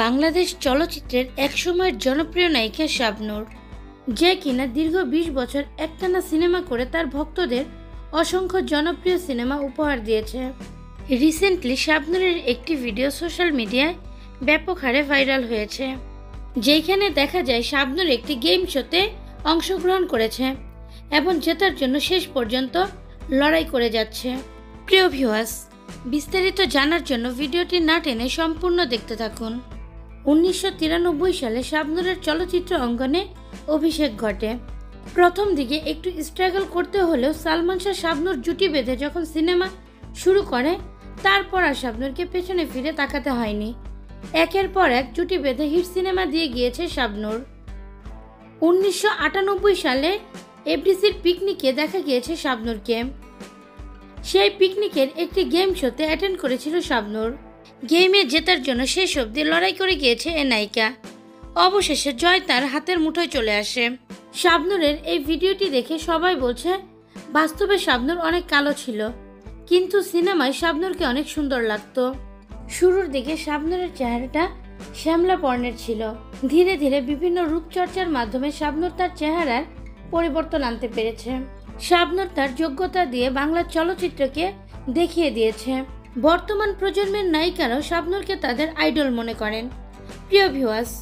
বাংলাদেশ চলচ্চিত্রের একসময়ের জনপ্রিয় নায়িকা শাবনূর, যে কিনা দীর্ঘ 20 বছর একটানা সিনেমা করে তার ভক্তদের অসংখ্য জনপ্রিয় সিনেমা উপহার দিয়েছে। রিসেন্টলি শাবনূরের একটি ভিডিও সোশ্যাল মিডিয়ায় ব্যাপক হারে ভাইরাল হয়েছে, যেখানে দেখা যায় শাবনূর একটি গেম শোতে অংশগ্রহণ করেছে এবং জেতার জন্য শেষ পর্যন্ত লড়াই করে যাচ্ছে। প্রিয় ভিউয়ার্স, বিস্তারিত জানার জন্য ভিডিওটি না টেনে সম্পূর্ণ দেখতে থাকুন। 1993 সালে শাবনূরের চলচ্চিত্র অঙ্গনে অভিষেক ঘটে। প্রথম দিকে একটু স্ট্রাগল করতে হলেও সালমান শাহ শাবনূর জুটি বেঁধে যখন সিনেমা শুরু করে, তারপর আর শাবনূরকে পেছনে ফিরে তাকাতে হয়নি। একের পর এক জুটি বেঁধে হিট সিনেমা দিয়ে গিয়েছে শাবনূর। 1998 সালে এফডিসির পিকনিকে দেখা গিয়েছে শাবনূরকে। সেই পিকনিকের একটি গেম শোতে অ্যাটেন্ড করেছিল শাবনূর। গেমে জেতার জন্য শেষ অবধি লড়াই করে গিয়েছে এ নায়িকা। অবশেষে জয় তার হাতের মুঠোয় চলে আসে। শাবনূরের এই ভিডিওটি দেখে সবাই বলছে বাস্তবে শাবনূর অনেক কালো ছিল, কিন্তু সিনেমায় শাবনূরকে অনেক সুন্দর লাগতো। শুরুর দিকে শাবনূরের চেহারাটা শ্যামলা বর্ণের ছিল। ধীরে ধীরে বিভিন্ন রূপচর্চার মাধ্যমে শাবনূর তার চেহারার পরিবর্তন আনতে পেরেছে। শাবনূর তার যোগ্যতা দিয়ে বাংলা চলচ্চিত্রকে দেখিয়ে দিয়েছে। বর্তমান প্রজন্মের নায়িকারাও শাবনূরকে তাদের আইডল মনে করেন। প্রিয় ভিউয়ার্স,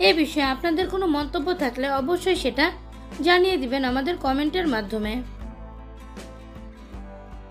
এ বিষয়ে আপনাদের কোনো মন্তব্য থাকলে অবশ্যই সেটা জানিয়ে দিবেন আমাদের কমেন্টের মাধ্যমে।